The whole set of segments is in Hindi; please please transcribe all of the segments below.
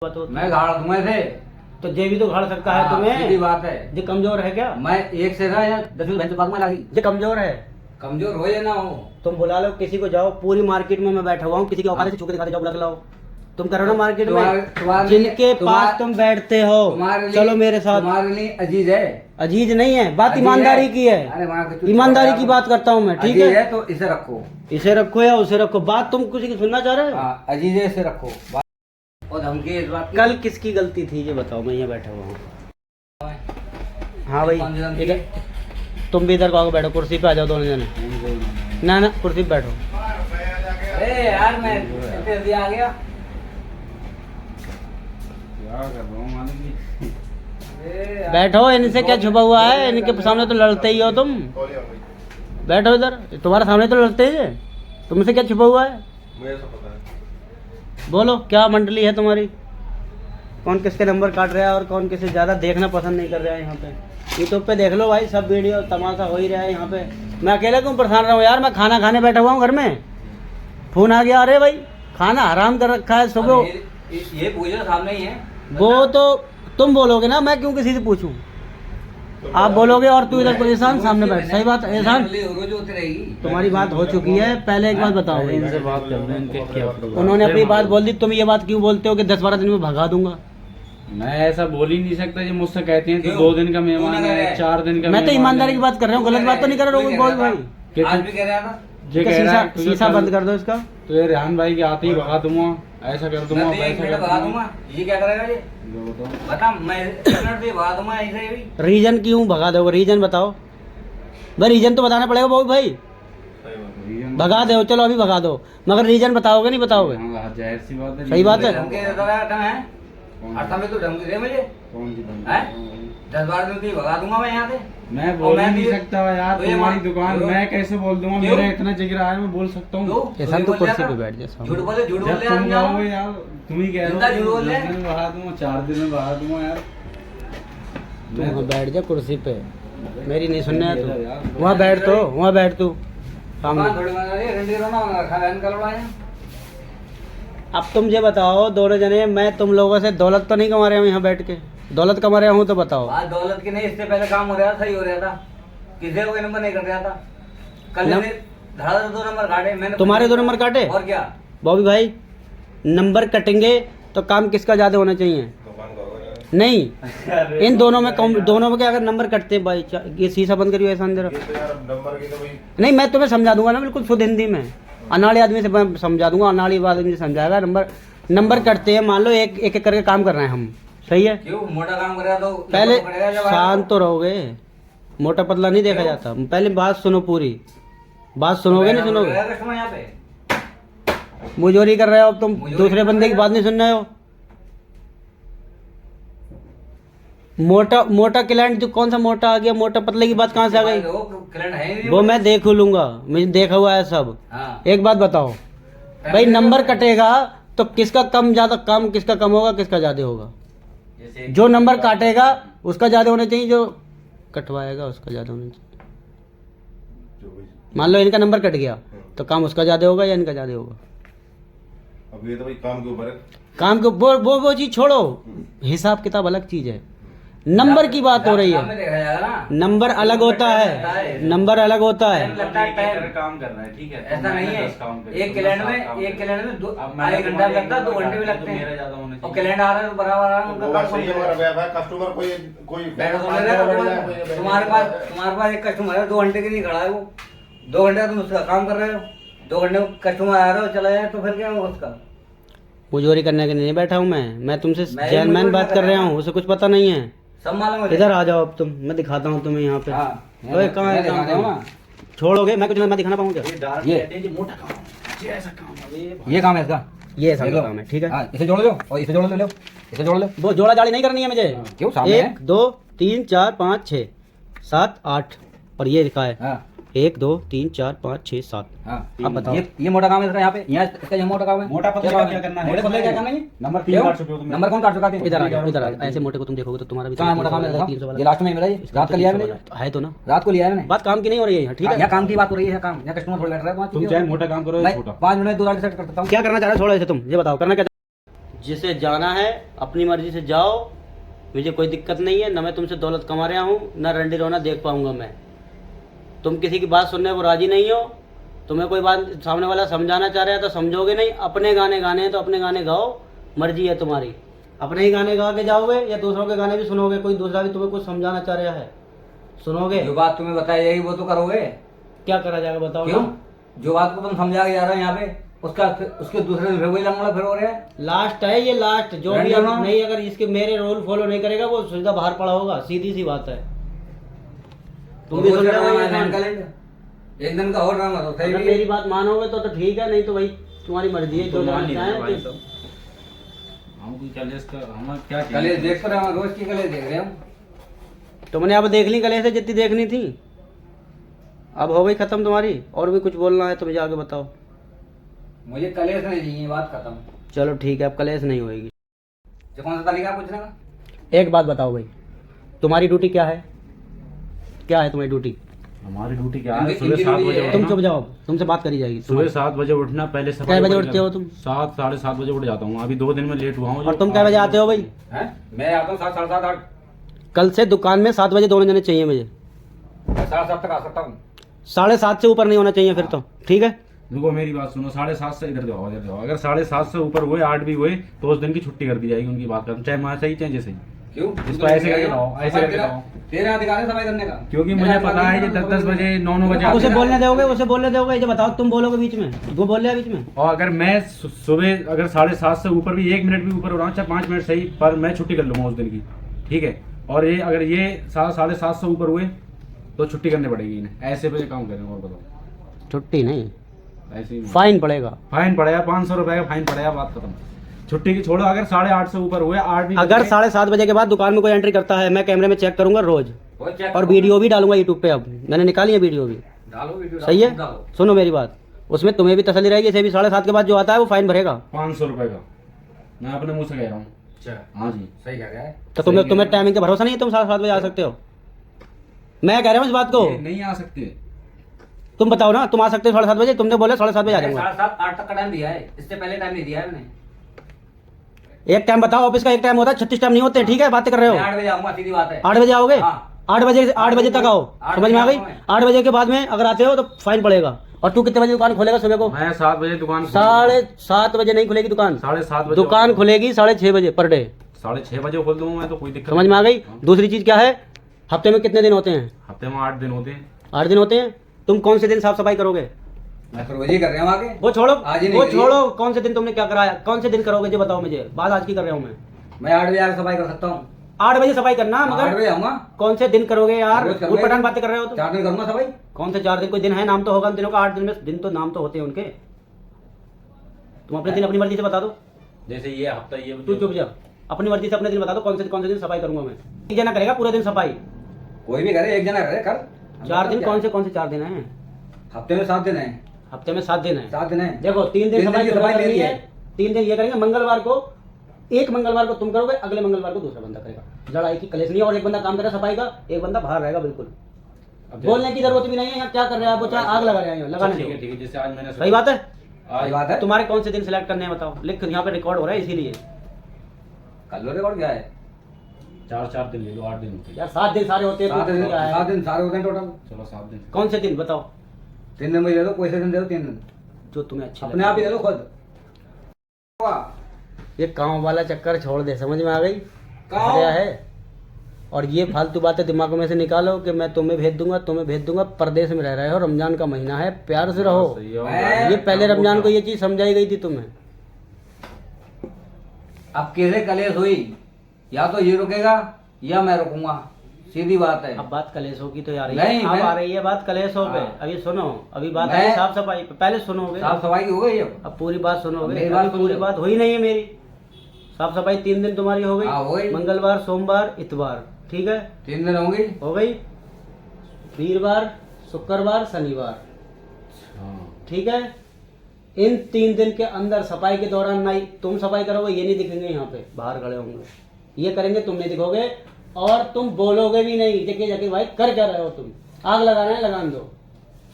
मैं गाड़ दूंगा थे तो जे भी तो गाड़ सकता है तुम्हें। सीधी बात है। जे कमजोर है क्या? मैं एक से रहा या 10 भैंस बाग में लागी। जे कमजोर है, कमजोर हो या ना हो, तुम बुला लो किसी को, जाओ पूरी मार्केट में मैं बैठा हुआ हूँ, किसी के औकात से छू के दिखाते जाओ, बुला के लाओ। तुम करो ना मार्केट में, जिनके पास तुम बैठते हो, चलो मेरे साथ। तुम्हारे लिए अजीज है। अजीज नहीं है, बात ईमानदारी की है। ईमानदारी की बात करता हूँ मैं, ठीक है? तो इसे रखो, इसे रखो या उसे रखो, बात तुम किसी की सुनना चाह रहे हो? अजीज है, इसे रखो। और धमकी इस बात की। कल किसकी गलती थी ये बताओ, मैं यहाँ बैठा हुआ हूँ। हाँ भाई, इधर तुम भी इधर आओ, बैठो कुर्सी पे, आ जाओ दोनों जने। ना ना, कुर्सी पे बैठो। यार मैं इतने आ गया। बैठो, इनसे क्या छुपा हुआ है? इनके सामने तो लड़ते ही हो तुम। बैठो इधर, तुम्हारे सामने तो लड़ते ही है, तुमसे क्या छुपा हुआ है? मुझे सब पता है। बोलो क्या मंडली है तुम्हारी? कौन किसके नंबर काट रहा है और कौन किसे ज्यादा देखना पसंद नहीं कर रहा है? यहाँ पे यूट्यूब पे देख लो भाई, सब वीडियो तमाशा हो ही रहा है यहाँ पे। मैं अकेले क्यों परेशान रहा हूँ यार? मैं खाना खाने बैठा हुआ हूँ घर में, फोन आ गया, अरे भाई खाना हराम कर रखा है सुबह। ये पूछो सामने ही है। वो तो तुम बोलोगे ना, मैं क्यों किसी से पूछूं? आप बोलोगे और तू इधर एहसान सामने बैठ। सही बात है एहसान, तुम्हारी बात हो चुकी है। पहले एक बात बताओ, इनसे बात करना, इनके क्या? उन्होंने अपनी बात बोल दी, तुम ये बात क्यों बोलते हो कि 10-12 दिन में भगा दूंगा? मैं ऐसा बोल ही नहीं सकता। जो मुझसे कहते हैं तो 2 दिन का मेहमान है, 4 दिन का। मैं तो ईमानदारी की बात कर रहा हूँ, गलत बात तो नहीं कर रहा हूँ भाई। आज भी कह रहा था शीशा बंद कर दो इसका। तो ये रेहान भाई के आते ही भगा दूंगा, ऐसा कर दूंगा, वैसा कर भगा दूंगा। दूंगा। ये क्या करेगा? ये बता, मैं मिनट से भगा दूंगा ऐसे ही। रीजन क्यों भगा दोगे? रीजन बताओ भाई, रीजन तो बताना पड़ेगा बहुत भाई। भगा दो, चलो अभी भगा दो, मगर रीजन बताओगे नहीं बताओगे? जाहिर सी बात है। सही बात है। धमकी देता है में तो धमकी दे मुझे। कौन सी धमकी? 10-12 दिन की भगा दूंगा मैं यहाँ से। मैं बोल ही नहीं सकता यार, तो ये तुम्हारी दुकान मैं कैसे बोल दूंगा? मेरा इतना जिगरा है, मैं बोल सकता हूँ। एहसान तो कुर्सी पे बैठ जा। झूठ बोले, झूठ बोले तुम कहोगे यार, तुम ही कह रहे झूठ हो बोल रहे 10 दिन में बहा दूंगा, 4 दिन में बहा दूंगा यार। तू बैठ जा कुर्सी पे, मेरी नहीं सुनने है तू। वहाँ बैठ, तो वहाँ बैठ तू सामने। अब तुम ये बताओ दोनों जने, मैं तुम लोगों से दौलत तो नहीं कमा रहे हूँ यहाँ बैठ के? दौलत कमा रहा हूँ तो बताओ। दौलत की नहीं, इससे पहले काम हो रहा था, सही हो रहा था, किसी को नंबर नहीं कर रहा था। कल धड़ा 2 नंबर काटे मैंने। तुम्हारे 2 नंबर काटे? और क्या बॉबी भाई, नंबर कटेंगे तो काम किसका ज्यादा होना चाहिए? नहीं, इन दोनों में दोनों में क्या अगर नंबर कटते भाई? ये शीशा बंद करियो ऐसा अंदर। नहीं, मैं तुम्हें समझा दूंगा ना बिल्कुल शुद्ध हिंदी में, अनाड़ी आदमी से मैं समझा दूंगा, अनाड़ी आदमी से समझाएगा। नंबर कटते हैं, मान लो एक एक करके काम कर रहे हैं हम, सही है? क्यों मोटा काम कर रहा तो पहले शांत तो रहोगे, मोटा पतला नहीं देखा जाता। पहले बात सुनो, पूरी बात सुनोगे नहीं सुनोगे? मुजोरी कर रहे हो अब तुम, दूसरे बंदे की बात नहीं सुन रहे हो। मोटा क्लाइंट जो कौन सा मोटा आ गया? मोटा पतले की बात कहाँ से आ गई? वो मैं देख लूंगा, मुझे देखा हुआ है सब। एक बात बताओ भाई, नंबर कटेगा तो किसका कम ज्यादा, कम किसका कम होगा, किसका ज्यादा होगा? जो नंबर काटेगा उसका ज्यादा होना चाहिए, जो कटवाएगा उसका ज्यादा होना चाहिए। मान लो इनका नंबर कट गया तो काम उसका ज्यादा होगा या इनका ज्यादा होगा? अब ये तो भाई काम के ऊपर है। काम के वो चीज छोड़ो, हिसाब किताब अलग चीज है, नंबर की बात हो रही है। नंबर अलग होता है, नंबर अलग होता है। काम कर रहा है, ठीक है, ऐसा नहीं है। एक क्लाइंट में 1 घंटा लगता है, 2 घंटे भी लगते हैं। और क्लाइंट आ रहा है बराबर आ रहा है, कस्टमर कोई तुम्हारे पास एक कस्टमर है, 2 घंटे के लिए खड़ा है वो, 2 घंटे तुम उसका काम कर रहे हो, 2 घंटे कस्टमर आ रहे हो चला जाए तो फिर क्या होगा उसका? मुजोरी करने के लिए नहीं बैठा हूँ मैं तुमसे जेन्युइन बात कर रहा हूँ, उसे कुछ पता नहीं है। सब मालूम है। इधर आ जाओ अब तुम, मैं दिखाता हूँ तुम्हें यहाँ पे। ओए कहाँ है काम? छोड़ोगे? मैं कुछ मैं दिखाना पाऊँ क्या? ये काम है इसका, ये ऐसा काम है, ठीक है? इसे जोड़ लो और इसे जोड़ लो, इसे जोड़ लो। वो जोड़ा जाड़ी नहीं करनी है मुझे। क्यों? सामने 1 2 3 4 5 6 7 8 और ये लिखा है 1 2 3 4 5 6 7। अब बताओ, ये मोटा काम है इसका, यहाँ पे इसका ये मोटा काम है। मोटा पतले का क्या करना है? मोटे पतले क्या करना है? नंबर 3 काट चुके हो तुम। नंबर कौन काट चुका है? इधर आ जाओ, इधर आ जाओ। ऐसे मोटे को तुम देखोगे तो तुम्हारा भी कहाँ मोटा काम है? ये लास्ट में मिला, ये रात का लिया है मैंने, है तो ना? रात को लिया है मैंने। बात काम की नहीं हो रही है यहाँ, ठीक है? यहाँ काम की बात हो रही है, काम यहाँ कस्टमर थोड़ा बैठ रहा है। तुम चाहे मोटा काम करो या छोटा। 5 मिनट 2 सेट करता हूँ। क्या करना चाह रहे हो? छोड़ो इसे, तुम ये बताओ करना क्या? जिसे जाना है अपनी मर्जी से जाओ, मुझे कोई दिक्कत नहीं है। ना मैं तुमसे दौलत कमा रहा हूँ, ना रंडी रोना देख पाऊंगा मैं। तुम किसी की बात सुनने को राजी नहीं हो, तुम्हें कोई बात सामने वाला समझाना चाह रहा है तो समझोगे नहीं। अपने गाने गाने हैं तो अपने गाने गाओ, मर्जी है तुम्हारी। अपने ही गाने गा के जाओगे या दूसरों के गाने भी सुनोगे? कोई दूसरा भी तुम्हें कुछ समझाना चाह रहा है, सुनोगे? जो बात तुम्हें बताई जाएगी वो तो करोगे। क्या करा जाएगा बताओ क्यों? ना। जो बात को तुम समझा के जा रहे हो यहाँ पे, उसके दूसरे दिन फिर वही लंगड़ा फिर हो रहा है। लास्ट है ये, लास्ट। जो भी अब नहीं, अगर इसके मेरे रोल फॉलो नहीं करेगा वो सीधा बाहर पड़ा होगा, सीधी सी बात है। तुम भी सुन रहे हो ये? एक दिन का और ड्रामा तो सही अगर भी मेरी बात मानोगे तो ठीक है, नहीं तो भाई तुम्हारी मर्जी है। जो मान नहीं जानना रहे भाई है सब। हम कोई कलेश का हम क्या कलेश देख कर हम रोज की कलेश देख रहे हम। तुमने अब देख ली कलेश से जितनी देखनी थी, अब हो गई खत्म तुम्हारी। और भी कुछ बोलना है तो मुझे आगे बताओ। मुझे कलेश नहीं चाहिए, बात खत्म। चलो ठीक है, अब कलेश नहीं होएगी। तो कौन सा तरीका है पूछने का? एक बात बताओ भाई, तुम्हारी ड्यूटी क्या है? क्या है तुम्हारी ड्यूटी? हमारी ड्यूटी क्या है? इनकी सुबह 7 बजे ड्यूटी तुम उठना। चुप जाओ, तुमसे बात करी जाएगी। सुबह 7 बजे उठना, पहले सफाई कै बजे वगैरह- उठते हो तुम? 7 साढ़े 7 बजे उठ जाता हूँ। अभी 2 दिन में लेट हुआ हूँ। और तुम कै बजे आते हो भाई? हैं? मैं आता हूँ 7, साढ़े 7, 8। कल से दुकान में 7 बजे दोनों जने चाहिए मुझे। मैं 7:30 तक आ सकता हूँ। 7:30 से ऊपर नहीं होना चाहिए फिर तो, ठीक है? देखो मेरी बात सुनो, 7:30 से इधर जाओ, इधर जाओ। अगर 7:30 से ऊपर हुए, 8 भी हुए तो उस दिन की छुट्टी कर दी जाएगी। उनकी बात कर, चाहे वहाँ सही चाहे जैसे ही। क्यों? इसको ऐसे करके लाओ, ऐसे करके लाओ। तेरा अधिकार है सफाई करने का। क्योंकि मुझे पता है कि 10-10 बजे 9-9 बजे अब उसे आते हैं। बोलने दोगे? उसे बोलने दोगे? ये बताओ, तुम बोलोगे बीच में? वो बोल रहा है बीच में? और अगर मैं सुबह अगर 7:30 से ऊपर भी 1 मिनट भी ऊपर हो रहा हूँ, चाहे 5 मिनट सही, पर मैं छुट्टी कर लूंगा उस दिन की, ठीक है? और ये अगर ये 7-7:30 से ऊपर हुए तो छुट्टी करनी पड़ेगी इन्हें। ऐसे पे काम करेंगे। और बताओ। छुट्टी नहीं, ऐसे ही फाइन पड़ेगा। फाइन पड़ेगा, 500 रुपए का फाइन पड़ेगा, बात खत्म। छुट्टी की छोड़ो, अगर 8:30 से ऊपर हुए, 8 भी अगर 7:30 बजे के बाद दुकान में कोई एंट्री करता है, मैं कैमरे में चेक करूंगा रोज, वो चेक और करो। वीडियो भी डालूंगा यूट्यूब पे। अब मैंने निकाली है वीडियो भी, डालो वीडियो, सही है? डालो। सुनो मेरी बात, उसमें तुम्हें भी तसल्ली रहेगी। इसे भी 7:30 के बाद जो आता है वो फाइन भरेगा। 500 रुपए का, मैं अपने मुंह से कह रहा हूँ। अच्छा, हाँ जी। सही कह रहा है। तो तुम्हें टाइमिंग का भरोसा नहीं है? तुम 7:30 बजे आ सकते हो? मैं कह रहा हूँ इस बात को। ये नहीं आ सकते। तुम बताओ ना, तुम आ सकते हो 7:30 बजे? तुमने बोला 7:30 बजे आ जाऊंगा। 7:30, 8 तक का टाइम दिया है, इससे पहले टाइम नहीं दिया है मैंने। एक टाइम बताओ, ऑफिस का एक टाइम होता है, 36 टाइम नहीं होते, ठीक है? बातें कर रहे हो। मैं 8 बजे आऊंगा, सीधी बात है। 8 बजे आओगे? हाँ। 8 बजे तक आओ, 8 समझ में आ गई? बजे 8 बजे के बाद में अगर आते हो तो फाइन पड़ेगा। और तू कितने बजे दुकान खोलेगा सुबह को? मैं 7 बजे दुकान 7:30 बजे नहीं खुलेगी दुकान। 7:30 बजे दुकान खुलेगी 6:30 बजे पर डे। 6:30 बजे खोल दूंगा मैं, तो कोई दिक्कत समझ में आ गई? दूसरी चीज क्या है, हफ्ते में कितने दिन होते हैं? हफ्ते में 8 दिन होते हैं। 8 दिन होते हैं। तुम कौन से दिन साफ सफाई करोगे? मैं तो रोज ही कर रहा हूँ आगे। वो छोड़ो, आज ही नहीं वो करी। छोड़ो। कौन से दिन तुमने क्या कराया? कौन से दिन करोगे जो बताओ मुझे। बात आज की कर रहा हूँ मैं। 8 बजे आके सफाई कर सकता हूँ। 8 बजे सफाई करना, 8 मगर बजे आऊंगा। कौन से दिन करोगे यार? रोज करूंगा। उठ पटांग बातें कर रहे हो तुम। 4 दिन करूंगा सफाई। कौन से 4 दिन? कोई दिन है, नाम तो होगा उन दिनों का। 8 दिन में दिन तो नाम तो होते हैं उनके। तुम अपने दिन अपनी मर्जी से बता दो। जैसे ये हफ्ता ये तू चुप जा, अपनी मर्जी से अपने दिन बता दो। कौन से दिन सफाई करूंगा मैं? एक जना करेगा पूरे दिन सफाई। कोई भी करे, एक जना करे कर। 4 दिन कौन से 4 दिन है? हफ्ते में 7 दिन है। हफ्ते में 7 दिन है। 7 दिन है। देखो 3 दिन 3 सफाई की तुम्हें सफाई करनी मेरी है। है। 3 दिन ये करेंगे। मंगलवार को, एक मंगलवार को तुम करोगे, अगले मंगलवार को दूसरा बंदा करेगा। लड़ाई की कलेश नहीं है। और एक बंदा काम करेगा सफाई का, एक बंदा बाहर रहेगा। बिल्कुल बोलने की जरूरत भी नहीं है। यहाँ क्या कर रहे हैं आप? वो चाहे आग लगा रहे हैं, लगाने ठीक है, दो। ठीक है। जैसे आज मैंने सही बात है। सही बात है। तुम्हारे कौन से दिन सिलेक्ट करने हैं बताओ? लिख, यहाँ पे रिकॉर्ड हो रहा है इसीलिए। कर लो रिकॉर्ड। क्या है? 4 दिन ले लो, 8 दिन होते हैं। यार 7 दिन सारे होते हैं। 7 तो दिन, क्या है? 7 दिन सारे होते हैं टोटल। चलो 7 दिन। कौन से दिन बताओ 3 दिन मुझे दे दो, कोई से दिन दे दो। 3 दिन जो तुम्हें अच्छे अपने आप ही दे दो खुद। ये काम वाला चक्कर छोड़ दे, समझ में आ गई? काम? गया है। और ये फालतू बातें दिमाग में से निकालो कि मैं तुम्हें भेज दूंगा। परदेश में रह रहे हो, रमजान का महीना है, प्यार से रहो। सही है। ये पहले रमजान को ये चीज समझाई गई थी तुम्हें। अब कैसे कलेश हुई, या तो ये रुकेगा या मैं रुकूंगा, सीधी बात है। अब बात कलेशों की तो यार नहीं, अब मैं- आ रही है बात कलेशों पे। हाँ। अभी सुनो, अभी बात मैं- आई साफ सफाई पे। पहले सुनोगे, साफ सफाई की हो गई अब पूरी बात सुनोगे। मेरी बात अभी पूरी सुनो। बात हुई नहीं है मेरी। साफ सफाई 3 दिन तुम्हारी हो हाँ, हो गई। गई। मंगलवार, सोमवार, इतवार, ठीक है? 3 दिन होंगी। हो गई। वीरवार, शुक्रवार, शनिवार, हाँ। ठीक है? इन 3 दिन के अंदर सफाई के दौरान नहीं तुम सफाई करोगे, ये नहीं दिखेंगे यहाँ पे, बाहर खड़े होंगे। ये करेंगे, तुम नहीं दिखोगे। और तुम बोलोगे भी नहीं जबकि जाके भाई कर क्या रहे हो तुम? आग लगाना है, लगान दो।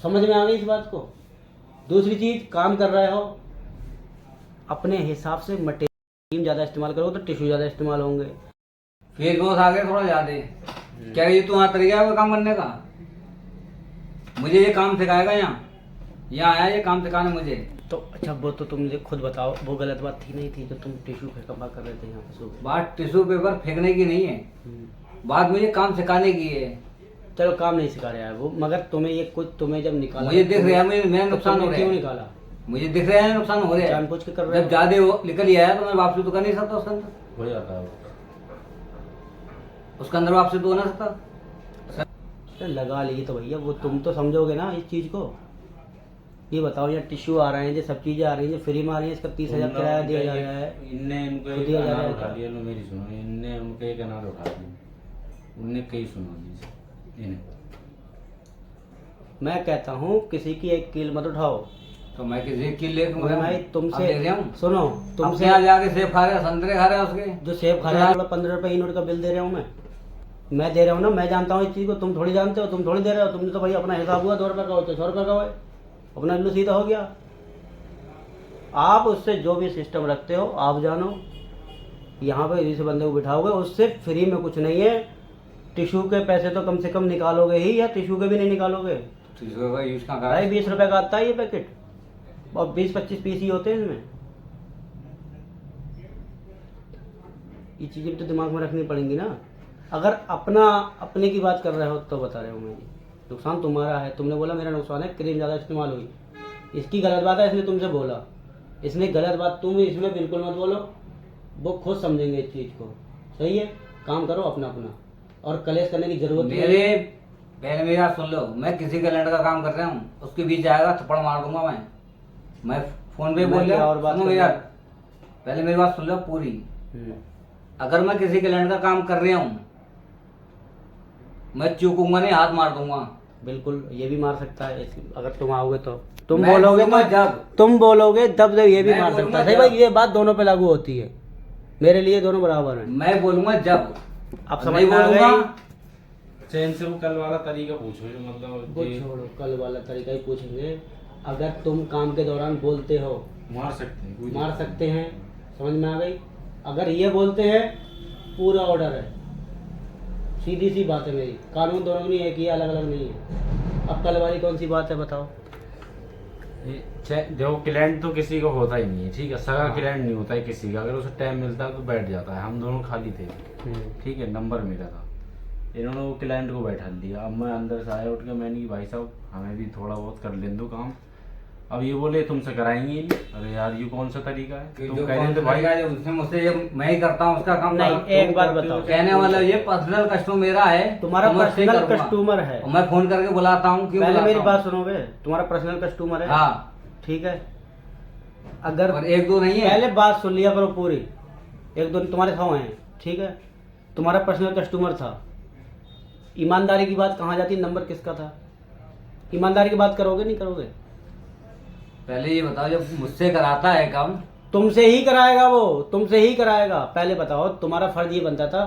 समझ में आ गई इस बात को? दूसरी चीज, काम कर रहे हो अपने हिसाब से मटे क्रीम ज़्यादा इस्तेमाल करोगे तो टिश्यू ज़्यादा इस्तेमाल होंगे। फेस वॉश आ गया थोड़ा ज्यादा। क्या ये तुम्हारा तरीका है वो काम करने का? मुझे ये काम सिखाएगा यहाँ आया ये काम सिखाने मुझे। तो अच्छा वो तो तुम मुझे खुद बताओ, वो गलत बात थी नहीं थी जो तुम टिश्यू फेंका कर रहे थे यहाँ पे सुबह? बात टिश्यू पेपर फेंकने की नहीं है, बात मुझे काम सिखाने की है। चलो काम नहीं सिखा रहा है वो, मगर तुम्हें ये कुछ तुम्हें जब निकाला मुझे दिख रहा है मेरा नुकसान हो रहा क्यों है। निकाला? मुझे दिख रहा है नुकसान हो रहा है। जानबूझ के कर रहे जब ज्यादा निकल ही आया तो मैं वापसी तो कर नहीं सकता उसके अंदर। हो जाता है उसके अंदर वापसी तो हो ना सकता। अरे लगा लिए तो भैया वो तुम तो समझोगे ना इस चीज़ को। ये बताओ यार टिश्यू आ रहे हैं, जो सब चीज़ें आ रही हैं, जो फ्री में आ रही है, इसका 30,000 किराया दिया जा रहा है। इनने इनको खुद एक ही आ जा रहा अनार है उठा क्या? लिया। लो मेरी सुनो, इनने उनको एक अनार उठा लिया, उनने कई सुना दी इन्हें। मैं कहता हूँ किसी की एक कील मत उठाओ। तो मैं किसी की ले मैं भाई तुमसे सुनो, तुमसे तुमसे यहाँ जाके सेब खा रहे संतरे खा रहे उसके। जो सेब खा रहे हैं 15 रुपये यूनिट का बिल दे रहा हूँ मैं दे रहा हूँ ना, मैं जानता हूँ इस चीज़ को, तुम थोड़ी जानते हो, तुम थोड़ी दे रहे हो। तुमने तो भाई अपना हिसाब हुआ 2 रुपये का हो तो 100 रुपये का हो, अपना बिल्लू सीधा हो गया। आप उससे जो भी सिस्टम रखते हो आप जानो, यहाँ पे जिस बंदे को बिठाओगे उससे फ्री में कुछ नहीं है। टिश्यू के पैसे तो कम से कम निकालोगे ही, या टिश्यू के भी नहीं निकालोगे? भाई 20 रुपये का आता है ये पैकेट, और 20-25 पीस ही होते हैं इसमें। ये चीज़ें भी तो दिमाग में रखनी पड़ेंगी ना। अगर अपने की बात कर रहे हो तो बता रहे हो मैं, नुकसान तुम्हारा है। तुमने बोला मेरा नुकसान है, क्रीम ज़्यादा इस्तेमाल हुई, इसकी गलत बात है, इसने तुमसे बोला। इसने गलत बात तुम इसमें बिल्कुल मत बोलो, वो खुद समझेंगे इस चीज़ को। सही है, काम करो अपना अपना, और कलेश करने की जरूरत नहीं है। पहले मेरी बात सुन लो, मैं किसी कैलेंडर का काम कर रहा हूँ, उसके बीच आएगा थप्पड़ मार दूंगा मैं फोन पे बोल रहा हूँ यार। पहले मेरी बात सुन लो पूरी। अगर मैं किसी कैलेंडर का काम कर रहा हूँ, मैं चूकूंगा नहीं, हाथ मार दूंगा। बिल्कुल, ये भी मार सकता है अगर तुम आओगे तो। तुम मैं बोलोगे बोलूंगा तो जब तुम बोलोगे तब ये भी मैं मार बोलूंगा सकता है। सही भाई, ये बात दोनों पे लागू होती है, मेरे लिए दोनों बराबर है। मैं बोलूंगा जब आप समझ में आ बोलूंगा। गई? चैन से वो कल वाला तरीका पूछो, जो मतलब वो छोड़ो, कल वाला तरीका ही पूछेंगे। अगर तुम काम के दौरान बोलते हो, मार सकते हैं, कोई मार सकते हैं, समझ में आ गई? अगर ये बोलते हैं पूरा ऑर्डर है, सीधी सी बात है मेरी। कानून दोनों नहीं एक ही, अलग अलग नहीं है। अब कल वाली कौन सी बात है बताओ? जो क्लाइंट तो किसी को होता ही नहीं है, ठीक है, सगा क्लाइंट नहीं होता है किसी का। अगर उसे टाइम मिलता है तो बैठ जाता है। हम दोनों खाली थे, ठीक है, नंबर मेरा था, इन्होंने वो क्लाइंट को बैठा दिया। अब मैं अंदर से आया उठ के, मैंने कि भाई साहब हमें भी थोड़ा बहुत कर लें दो काम। अब ये बोले तुमसे कराएंगे ही नहीं। अरे यार ये कौन सा तरीका है? तुम कह रहे थे भाई उसने मुझसे मैं ही करता हूँ उसका काम। नहीं, एक बात बताओ, कहने वाला ये पर्सनल कस्टमर मेरा है, तुम्हारा तो मैं उससे पर्सनल करूंगा। कस्टमर है, और मैं फोन करके बुलाता हूँ। पहले मेरी बात सुनोगे? तुम्हारा पर्सनल कस्टमर है, हाँ ठीक है। अगर और एक दो नहीं है, पहले बात सुन लिया करो पूरी। एक दो तुम्हारे 100 हैं, ठीक है, तुम्हारा पर्सनल कस्टमर था। ईमानदारी की बात कहाँ जाती? नंबर किसका था? ईमानदारी की बात करोगे नहीं करोगे? पहले ये बताओ, जब मुझसे कराता है काम, तुमसे ही कराएगा वो, तुमसे ही कराएगा। पहले बताओ, तुम्हारा फर्ज ये बनता था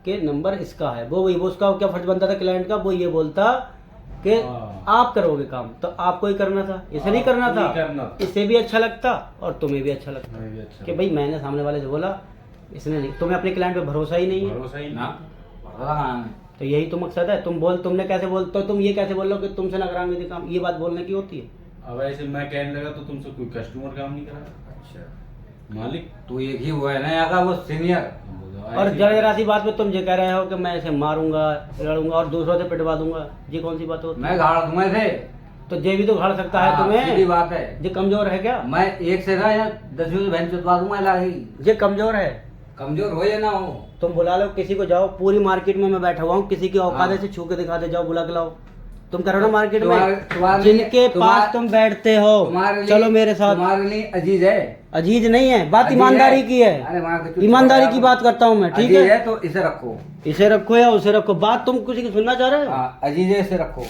कि नंबर इसका है, वो उसका क्या फर्ज बनता था क्लाइंट का? वो ये बोलता कि आप करोगे काम, तो आपको ही करना था, इसे नहीं करना था। इसे भी अच्छा लगता और तुम्हें भी अच्छा लगता कि भाई मैंने सामने वाले से बोला, इसने नहीं। तुम्हें अपने क्लाइंट पे भरोसा ही नहीं है, भरोसा ही ना नहीं। तो यही तो मकसद है। तुमने कैसे बोलते हो? तुम ये कैसे बोल रहे हो कि तुमसे ना कराएंगे ये काम? ये बात बोलने की होती है। अब ऐसे मैं कहने लगा तो तुमसे कोई कस्टमर काम नहीं करा। अच्छा मालिक तो एक ही हुआ है ना यहाँ का, वो सीनियर। और जरा सी बात पे तुम ये कह रहे हो कि मैं इसे मारूंगा, लड़ूंगा और दूसरों से पिटवा दूंगा, ये कौन सी बात होती है? मैं गाड़ दूंगा इसे, तो ये भी तो घाड़ सकता है तुम्हें। सीधी बात है। ये कमजोर है क्या? मैं एक से ना या 10 बहन चुतवा दूंगा लाही। ये कमजोर है। कमजोर हो या ना हो, तुम बुला लो किसी को, जाओ पूरी मार्केट में मैं बैठा हुआ हूँ, किसी की औकात से छू के दिखा दे, जाओ बुला के लाओ। तुम करो ना मार्केट में, जिनके पास तुम बैठते हो, चलो मेरे साथ। तुम्हारे लिए अजीज है? अजीज नहीं है, बात ईमानदारी की है। ईमानदारी की बात करता हूँ मैं, ठीक है? तो इसे रखो, इसे रखो या उसे रखो, बात तुम किसी की सुनना चाह रहे हो? अजीज है, इसे रखो।